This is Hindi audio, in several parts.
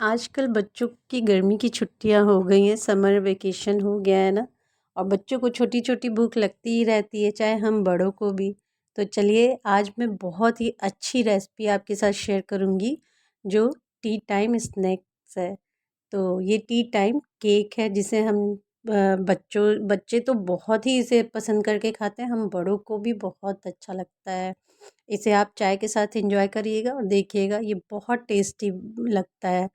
आजकल बच्चों की गर्मी की छुट्टियां हो गई हैं, समर वेकेशन हो गया है ना। और बच्चों को छोटी छोटी भूख लगती ही रहती है, चाहे हम बड़ों को भी। तो चलिए आज मैं बहुत ही अच्छी रेसिपी आपके साथ शेयर करूंगी जो टी टाइम स्नैक्स है। तो ये टी टाइम केक है जिसे हम बच्चे तो बहुत ही इसे पसंद करके खाते हैं, हम बड़ों को भी बहुत अच्छा लगता है। इसे आप चाय के साथ एंजॉय करिएगा और देखिएगा, ये बहुत टेस्टी लगता है।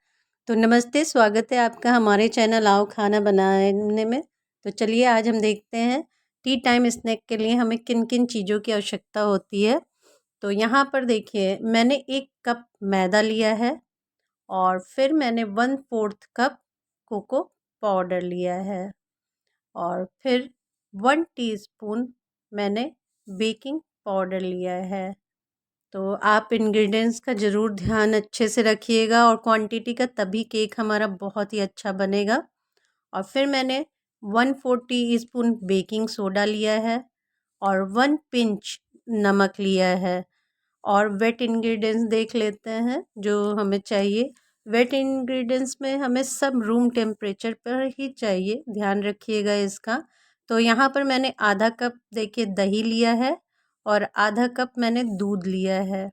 तो नमस्ते, स्वागत है आपका हमारे चैनल आओ खाना बनाने में। तो चलिए आज हम देखते हैं टी टाइम स्नैक के लिए हमें किन किन चीज़ों की आवश्यकता होती है। तो यहाँ पर देखिए, मैंने 1 कप मैदा लिया है और फिर मैंने 1/4 कप कोको पाउडर लिया है और फिर 1 टीस्पून मैंने बेकिंग पाउडर लिया है। तो आप इंग्रेडिएंट्स का ज़रूर ध्यान अच्छे से रखिएगा और क्वांटिटी का, तभी केक हमारा बहुत ही अच्छा बनेगा। और फिर मैंने 1/4 टीस्पून बेकिंग सोडा लिया है और 1 पिंच नमक लिया है। और वेट इंग्रेडिएंट्स देख लेते हैं जो हमें चाहिए। वेट इंग्रेडिएंट्स में हमें सब रूम टेम्परेचर पर ही चाहिए, ध्यान रखिएगा इसका। तो यहाँ पर मैंने आधा कप देखिए दही लिया है और आधा कप मैंने दूध लिया है।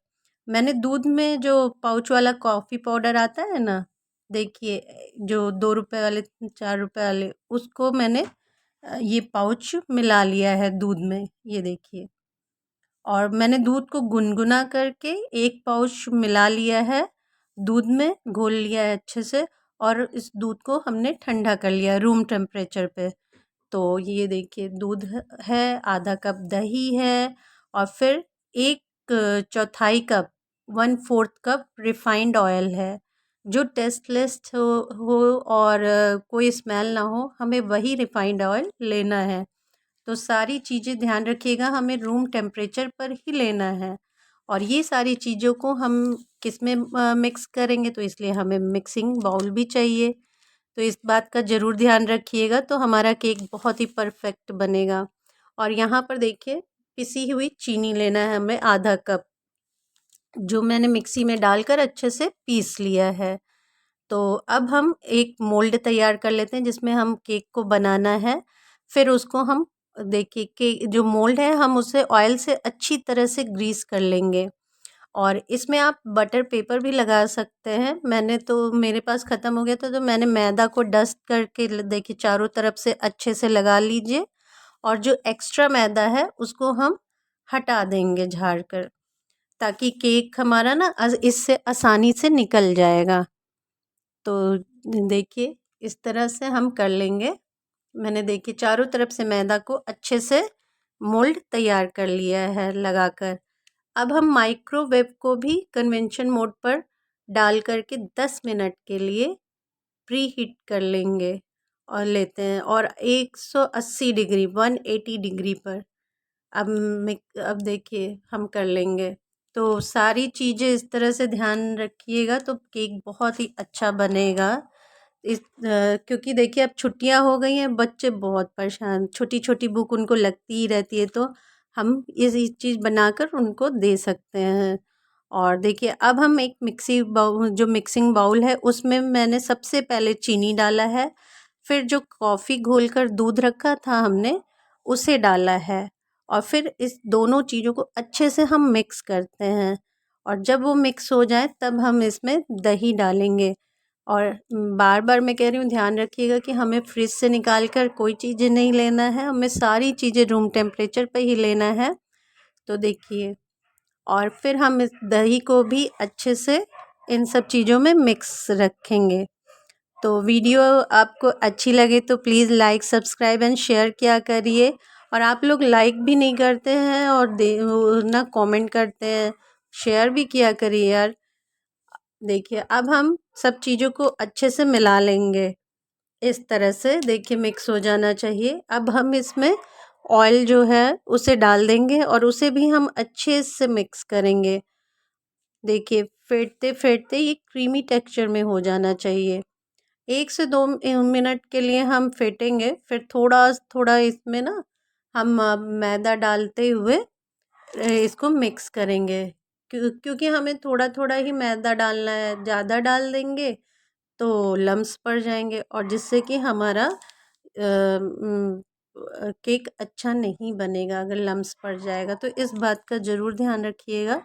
मैंने दूध में जो पाउच वाला कॉफ़ी पाउडर आता है ना, देखिए जो 2 रुपए वाले 4 रुपए वाले, उसको मैंने ये पाउच मिला लिया है दूध में, ये देखिए। और मैंने दूध को गुनगुना करके 1 पाउच मिला लिया है, दूध में घोल लिया है अच्छे से। और इस दूध को हमने ठंडा कर लिया रूम टेम्परेचर पे। तो ये देखिए दूध है, आधा कप दही है और फिर 1/4 कप 1/4 कप रिफाइंड ऑयल है। जो टेस्टलेस हो और कोई स्मेल ना हो, हमें वही रिफाइंड ऑयल लेना है। तो सारी चीज़ें ध्यान रखिएगा, हमें रूम टेम्परेचर पर ही लेना है। और ये सारी चीज़ों को हम किस में मिक्स करेंगे, तो इसलिए हमें मिक्सिंग बाउल भी चाहिए। तो इस बात का ज़रूर ध्यान रखिएगा, तो हमारा केक बहुत ही परफेक्ट बनेगा। और यहाँ पर देखिए, पिसी हुई चीनी लेना है हमें आधा कप, जो मैंने मिक्सी में डालकर अच्छे से पीस लिया है। तो अब हम एक मोल्ड तैयार कर लेते हैं जिसमें हम केक को बनाना है। फिर उसको हम देखिए कि जो मोल्ड है हम उसे ऑयल से अच्छी तरह से ग्रीस कर लेंगे। और इसमें आप बटर पेपर भी लगा सकते हैं। मैंने तो, मेरे पास ख़त्म हो गया था, तो मैंने मैदा को डस्ट करके देखिए चारों तरफ से अच्छे से लगा लीजिए। और जो एक्स्ट्रा मैदा है उसको हम हटा देंगे झाड़ कर, ताकि केक हमारा ना इससे आसानी से निकल जाएगा। तो देखिए इस तरह से हम कर लेंगे। मैंने देखिए चारों तरफ से मैदा को अच्छे से मोल्ड तैयार कर लिया है लगाकर। अब हम माइक्रोवेव को भी कन्वेंशन मोड पर डाल करके 10 मिनट के लिए प्री हीट कर लेंगे और लेते हैं, और 180 डिग्री 180 डिग्री पर अब देखिए हम कर लेंगे। तो सारी चीज़ें इस तरह से ध्यान रखिएगा तो केक बहुत ही अच्छा बनेगा। क्योंकि देखिए अब छुट्टियां हो गई हैं, बच्चे बहुत परेशान, छोटी छोटी भूख उनको लगती ही रहती है, तो हम ये चीज़ बनाकर उनको दे सकते हैं। और देखिए अब हम एक मिक्सी बाउल, जो मिक्सिंग बाउल है उसमें मैंने सबसे पहले चीनी डाला है। फिर जो कॉफ़ी घोलकर दूध रखा था हमने, उसे डाला है। और फिर इस दोनों चीज़ों को अच्छे से हम मिक्स करते हैं। और जब वो मिक्स हो जाए तब हम इसमें दही डालेंगे। और बार बार मैं कह रही हूँ, ध्यान रखिएगा कि हमें फ्रिज से निकाल कर कोई चीज़ें नहीं लेना है, हमें सारी चीज़ें रूम टेम्परेचर पे ही लेना है। तो देखिए, और फिर हम इस दही को भी अच्छे से इन सब चीज़ों में मिक्स रखेंगे। तो वीडियो आपको अच्छी लगे तो please like, subscribe and share किया करिए। और आप लोग लाइक भी नहीं करते हैं और ना कमेंट करते हैं, शेयर भी किया करिए यार। देखिए अब हम सब चीज़ों को अच्छे से मिला लेंगे। इस तरह से देखिए मिक्स हो जाना चाहिए। अब हम इसमें ऑयल जो है उसे डाल देंगे और उसे भी हम अच्छे से मिक्स करेंगे। देखिए फेंटते फेंटते ये क्रीमी टेक्सचर में हो जाना चाहिए। 1 से 2 मिनट के लिए हम फेंटेंगे, फिर थोड़ा थोड़ा इसमें ना हम मैदा डालते हुए इसको मिक्स करेंगे। क्योंकि हमें थोड़ा थोड़ा ही मैदा डालना है, ज़्यादा डाल देंगे तो लम्स पड़ जाएंगे और जिससे कि हमारा केक अच्छा नहीं बनेगा अगर लम्स पड़ जाएगा। तो इस बात का ज़रूर ध्यान रखिएगा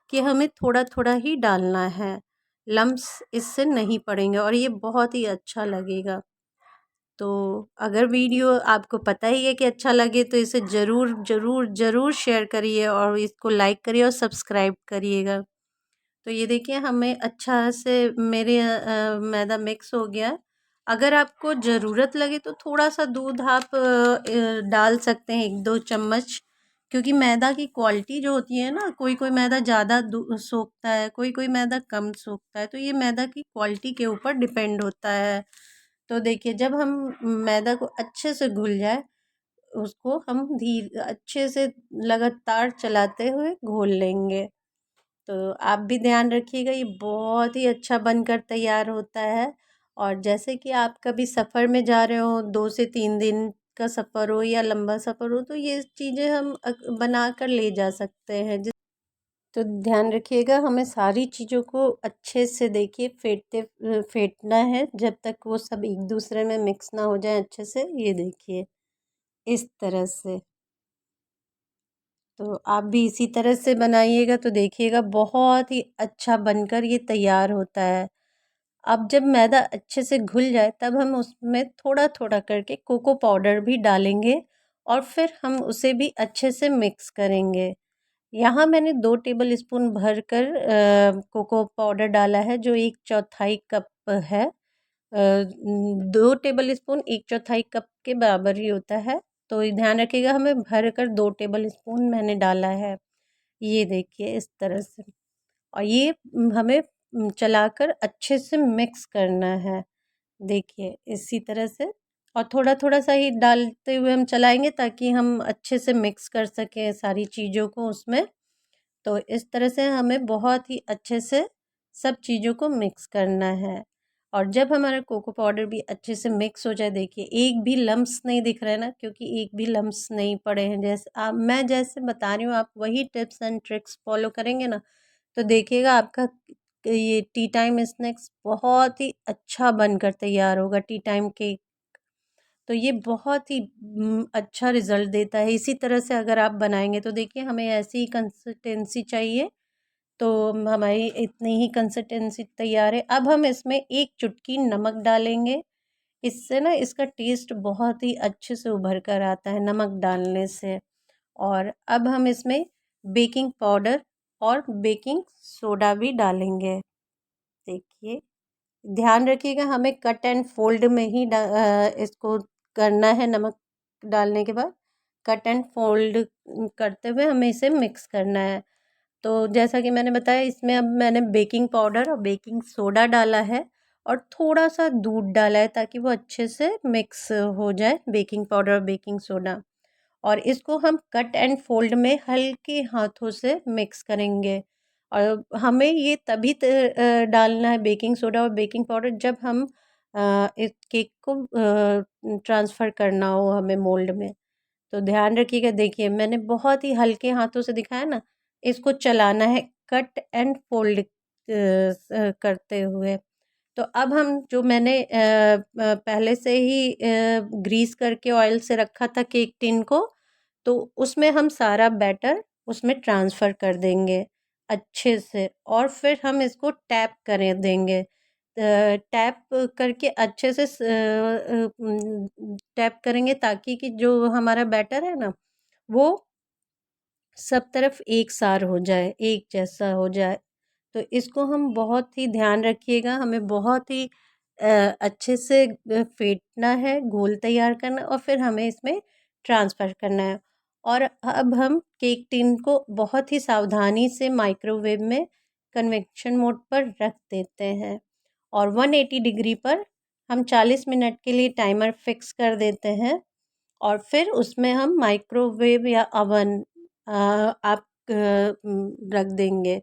कि हमें थोड़ा थोड़ा ही डालना है, लम्स इससे नहीं पड़ेंगे और ये बहुत ही अच्छा लगेगा। तो अगर वीडियो आपको पता ही है कि अच्छा लगे तो इसे ज़रूर ज़रूर ज़रूर शेयर करिए और इसको लाइक करिए और सब्सक्राइब करिएगा। तो ये देखिए हमें अच्छा से मेरे मैदा मिक्स हो गया। अगर आपको ज़रूरत लगे तो थोड़ा सा दूध आप डाल सकते हैं, 1-2 चम्मच, क्योंकि मैदा की क्वालिटी जो होती है ना, कोई कोई मैदा ज़्यादा सोखता है, कोई कोई मैदा कम सोखता है, तो ये मैदा की क्वालिटी के ऊपर डिपेंड होता है। तो देखिए जब हम मैदा को अच्छे से घुल जाए, उसको हम अच्छे से लगातार चलाते हुए घोल लेंगे। तो आप भी ध्यान रखिएगा, ये बहुत ही अच्छा बनकर तैयार होता है। और जैसे कि आप कभी सफ़र में जा रहे हो, 2 से 3 दिन का सफ़र हो या लंबा सफ़र हो, तो ये चीज़ें हम बना कर ले जा सकते हैं। तो ध्यान रखिएगा, हमें सारी चीज़ों को अच्छे से देखिए फेंटना है जब तक वो सब एक दूसरे में मिक्स ना हो जाए अच्छे से। ये देखिए इस तरह से। तो आप भी इसी तरह से बनाइएगा तो देखिएगा बहुत ही अच्छा बनकर ये तैयार होता है। अब जब मैदा अच्छे से घुल जाए तब हम उसमें थोड़ा थोड़ा करके कोको पाउडर भी डालेंगे और फिर हम उसे भी अच्छे से मिक्स करेंगे। यहाँ मैंने 2 टेबल स्पून भर कर कोको पाउडर डाला है, जो 1/4 कप है। 2 टेबल स्पून 1/4 कप के बराबर ही होता है। तो ये ध्यान रखिएगा, हमें भर कर 2 टेबल स्पून मैंने डाला है। ये देखिए इस तरह से। और ये हमें चलाकर अच्छे से मिक्स करना है। देखिए इसी तरह से, और थोड़ा थोड़ा सा ही डालते हुए हम चलाएंगे ताकि हम अच्छे से मिक्स कर सकें सारी चीज़ों को उसमें। तो इस तरह से हमें बहुत ही अच्छे से सब चीज़ों को मिक्स करना है। और जब हमारा कोको पाउडर भी अच्छे से मिक्स हो जाए, देखिए एक भी लम्स नहीं दिख रहा है ना, क्योंकि एक भी लम्स नहीं पड़े हैं। जैसे आप, मैं जैसे बता रही हूँ, आप वही टिप्स एंड ट्रिक्स फॉलो करेंगे ना, तो देखिएगा आपका ये टी टाइम स्नैक्स बहुत ही अच्छा बनकर तैयार होगा। टी टाइम केक तो ये बहुत ही अच्छा रिज़ल्ट देता है। इसी तरह से अगर आप बनाएँगे तो देखिए हमें ऐसी ही कंसिस्टेंसी चाहिए। तो हमारी इतनी ही कंसिस्टेंसी तैयार है। अब हम इसमें 1 चुटकी नमक डालेंगे। इससे ना इसका टेस्ट बहुत ही अच्छे से उभर कर आता है नमक डालने से। और अब हम इसमें बेकिंग पाउडर और बेकिंग सोडा भी डालेंगे। देखिए ध्यान रखिएगा, हमें कट एंड फोल्ड में ही इसको करना है। नमक डालने के बाद कट एंड फोल्ड करते हुए हमें इसे मिक्स करना है। तो जैसा कि मैंने बताया, इसमें अब मैंने बेकिंग पाउडर और बेकिंग सोडा डाला है और थोड़ा सा दूध डाला है ताकि वो अच्छे से मिक्स हो जाए, बेकिंग पाउडर और बेकिंग सोडा। और इसको हम कट एंड फोल्ड में हल्के हाथों से मिक्स करेंगे। और हमें ये तभी डालना है बेकिंग सोडा और बेकिंग पाउडर जब हम इस केक को ट्रांसफ़र करना हो हमें मोल्ड में। तो ध्यान रखिएगा, देखिए मैंने बहुत ही हल्के हाथों से दिखाया ना, इसको चलाना है कट एंड फोल्ड करते हुए। तो अब हम जो मैंने पहले से ही ग्रीस करके ऑयल से रखा था केक टिन को, तो उसमें हम सारा बैटर उसमें ट्रांसफ़र कर देंगे अच्छे से और फिर हम इसको टैप करें देंगे। टैप करके अच्छे से टैप करेंगे ताकि कि जो हमारा बैटर है ना, वो सब तरफ एक सार हो जाए, एक जैसा हो जाए। तो इसको हम बहुत ही ध्यान रखिएगा, हमें बहुत ही अच्छे से फेंटना है, घोल तैयार करना और फिर हमें इसमें ट्रांसफ़र करना है। और अब हम केक टिन को बहुत ही सावधानी से माइक्रोवेव में कन्वेक्शन मोड पर रख देते हैं और 180 डिग्री पर हम 40 मिनट के लिए टाइमर फिक्स कर देते हैं। और फिर उसमें हम माइक्रोवेव या अवन आप रख देंगे।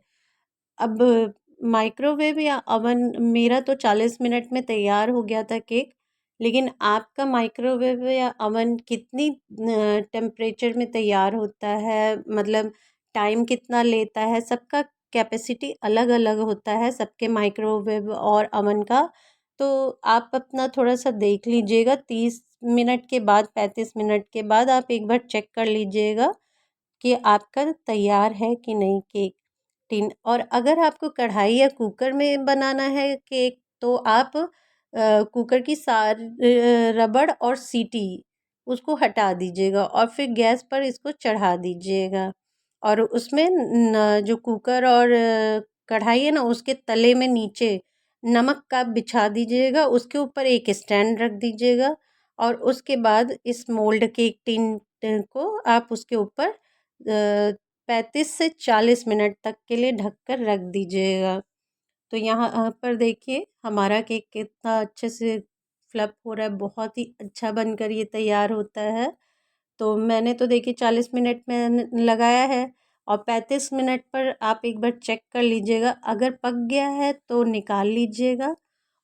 अब माइक्रोवेव या अवन, मेरा तो 40 मिनट में तैयार हो गया था केक, लेकिन आपका माइक्रोवेव या अवन कितनी टेम्परेचर में तैयार होता है, मतलब टाइम कितना लेता है, सबका कैपेसिटी अलग अलग होता है सबके माइक्रोवेव और अवन का। तो आप अपना थोड़ा सा देख लीजिएगा, 30 मिनट के बाद 35 मिनट के बाद आप एक बार चेक कर लीजिएगा कि आपका तैयार है कि नहीं केक टिन। और अगर आपको कढ़ाई या कुकर में बनाना है केक तो आप कुकर की सारी रबड़ और सीटी उसको हटा दीजिएगा और फिर गैस पर इसको चढ़ा दीजिएगा। और उसमें जो कुकर और कढ़ाई है ना उसके तले में नीचे नमक का बिछा दीजिएगा, उसके ऊपर एक स्टैंड रख दीजिएगा और उसके बाद इस मोल्ड केक टिन को आप उसके ऊपर 35 से 40 मिनट तक के लिए ढककर रख दीजिएगा। तो यहाँ पर देखिए हमारा केक कितना अच्छे से फ्लप हो रहा है, बहुत ही अच्छा बनकर ये तैयार होता है। तो मैंने तो देखिए 40 मिनट में लगाया है और 35 मिनट पर आप एक बार चेक कर लीजिएगा, अगर पक गया है तो निकाल लीजिएगा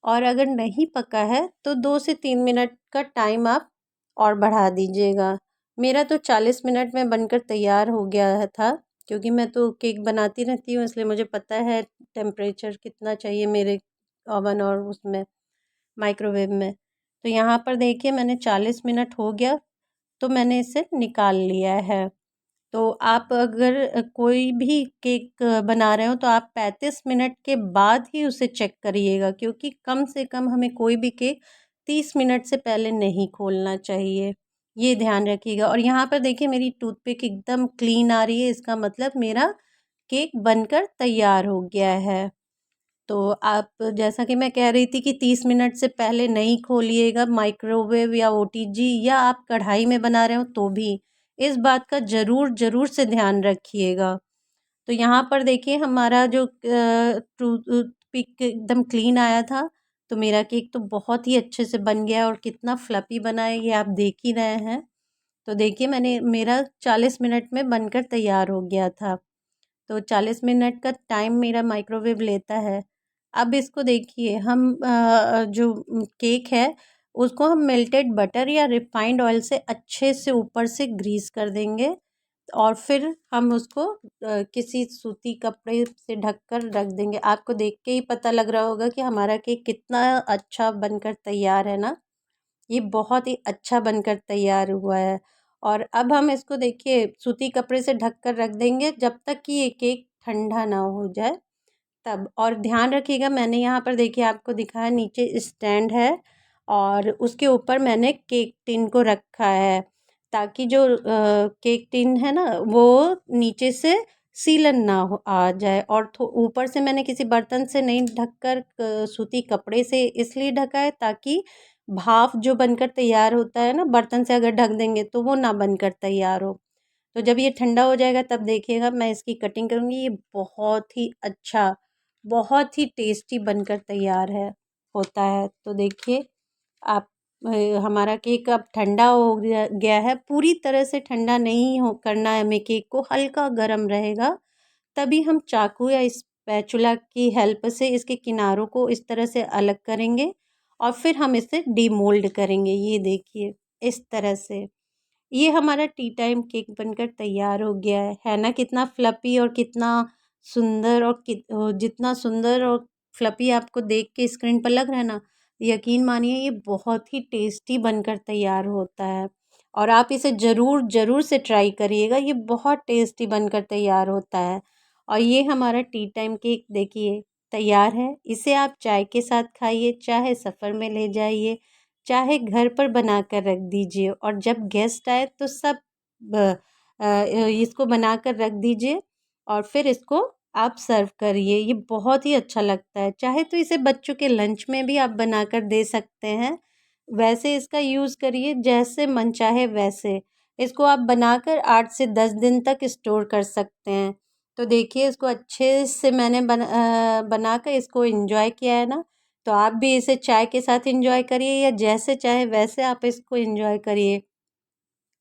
और अगर नहीं पका है तो 2 से 3 मिनट का टाइम आप और बढ़ा दीजिएगा। मेरा तो 40 मिनट में बनकर तैयार हो गया था, क्योंकि मैं तो केक बनाती रहती हूँ इसलिए मुझे पता है टेम्परेचर कितना चाहिए मेरे ओवन और उसमें माइक्रोवेव में। तो यहाँ पर देखिए मैंने 40 मिनट हो गया तो मैंने इसे निकाल लिया है। तो आप अगर कोई भी केक बना रहे हो तो आप 35 मिनट के बाद ही उसे चेक करिएगा, क्योंकि कम से कम हमें कोई भी केक 30 मिनट से पहले नहीं खोलना चाहिए, ये ध्यान रखिएगा। और यहाँ पर देखिए मेरी टूथपिक एकदम क्लीन आ रही है, इसका मतलब मेरा केक बनकर तैयार हो गया है। तो आप जैसा कि मैं कह रही थी कि 30 मिनट से पहले नहीं खोलिएगा माइक्रोवेव या ओटीजी, या आप कढ़ाई में बना रहे हो तो भी इस बात का ज़रूर ज़रूर से ध्यान रखिएगा। तो यहाँ पर देखिए हमारा जो टूथपिक एकदम क्लीन आया था, तो मेरा केक तो बहुत ही अच्छे से बन गया और कितना फ्लफ़ी बना है ये आप देख ही रहे हैं। तो देखिए मेरा 40 मिनट में बनकर तैयार हो गया था। तो 40 मिनट का टाइम मेरा माइक्रोवेव लेता है। अब इसको देखिए हम जो केक है उसको हम मेल्टेड बटर या रिफाइंड ऑयल से अच्छे से ऊपर से ग्रीस कर देंगे और फिर हम उसको किसी सूती कपड़े से ढक कर रख देंगे। आपको देख के ही पता लग रहा होगा कि हमारा केक कितना अच्छा बनकर तैयार है ना। ये बहुत ही अच्छा बनकर तैयार हुआ है। और अब हम इसको देखिए सूती कपड़े से ढक कर रख देंगे जब तक कि ये केक ठंडा ना हो जाए तब। और ध्यान रखिएगा मैंने यहाँ पर देखिए आपको दिखाया नीचे स्टैंड है और उसके ऊपर मैंने केक टिन को रखा है, ताकि जो केक टिन है ना वो नीचे से सीलन ना हो आ जाए। और ऊपर से मैंने किसी बर्तन से नहीं ढककर सूती कपड़े से इसलिए ढका है ताकि भाप जो बनकर तैयार होता है ना बर्तन से अगर ढक देंगे तो वो ना बनकर तैयार हो। तो जब ये ठंडा हो जाएगा तब देखिएगा मैं इसकी कटिंग करूँगी, ये बहुत ही अच्छा बहुत ही टेस्टी बनकर तैयार है होता है। तो देखिए आप हमारा केक अब ठंडा हो गया है, पूरी तरह से ठंडा नहीं हो करना है हमें, केक को हल्का गर्म रहेगा तभी हम चाकू या स्पैचुला की हेल्प से इसके किनारों को इस तरह से अलग करेंगे और फिर हम इसे डीमोल्ड करेंगे। ये देखिए इस तरह से ये हमारा टी टाइम केक बनकर तैयार हो गया है ना। कितना फ्लपी और कितना सुंदर और जितना सुंदर और फ्लपी आपको देख के स्क्रीन पर लग रहा है ना, यकीन मानिए ये बहुत ही टेस्टी बनकर तैयार होता है। और आप इसे ज़रूर ज़रूर से ट्राई करिएगा, ये बहुत टेस्टी बनकर तैयार होता है। और ये हमारा टी टाइम केक देखिए तैयार है, इसे आप चाय के साथ खाइए, चाहे सफ़र में ले जाइए, चाहे घर पर बना कर रख दीजिए और जब गेस्ट आए तो सब इसको बना कर रख दीजिए और फिर इसको आप सर्व करिए। ये बहुत ही अच्छा लगता है, चाहे तो इसे बच्चों के लंच में भी आप बना कर दे सकते हैं, वैसे इसका यूज़ करिए जैसे मन चाहे वैसे। इसको आप बनाकर 8 से 10 दिन तक स्टोर कर सकते हैं। तो देखिए इसको अच्छे से मैंने बनाकर इसको एंजॉय किया है ना, तो आप भी इसे चाय के साथ एंजॉय करिए या जैसे चाहे वैसे आप इसको एंजॉय करिए।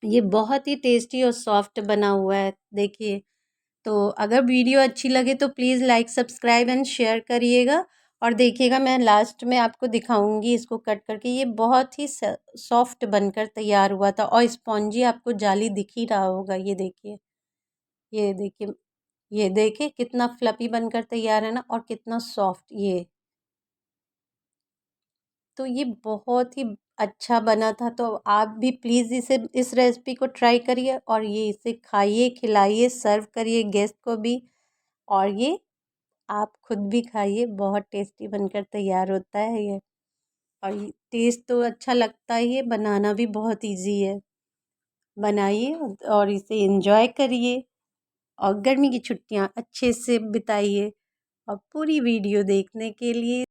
ये बहुत ही टेस्टी और सॉफ्ट बना हुआ है देखिए। तो अगर वीडियो अच्छी लगे तो please like subscribe and share करिएगा। और देखिएगा मैं लास्ट में आपको दिखाऊंगी इसको कट करके, ये बहुत ही सॉफ्ट बनकर तैयार हुआ था और स्पॉन्जी आपको जाली दिख ही रहा होगा। ये देखिए ये देखिए ये देखिए कितना फ्लपी बनकर तैयार है ना और कितना सॉफ्ट ये। तो ये बहुत ही अच्छा बना था। तो आप भी प्लीज़ इस रेसिपी को ट्राई करिए और ये इसे खाइए, खिलाइए, सर्व करिए गेस्ट को भी। और ये आप खुद भी खाइए, बहुत टेस्टी बनकर तैयार होता है ये। और ये टेस्ट तो अच्छा लगता ही है, बनाना भी बहुत इजी है। बनाइए और इसे एंजॉय करिए और गर्मी की छुट्टियां अच्छे से बिताइए। और पूरी वीडियो देखने के लिए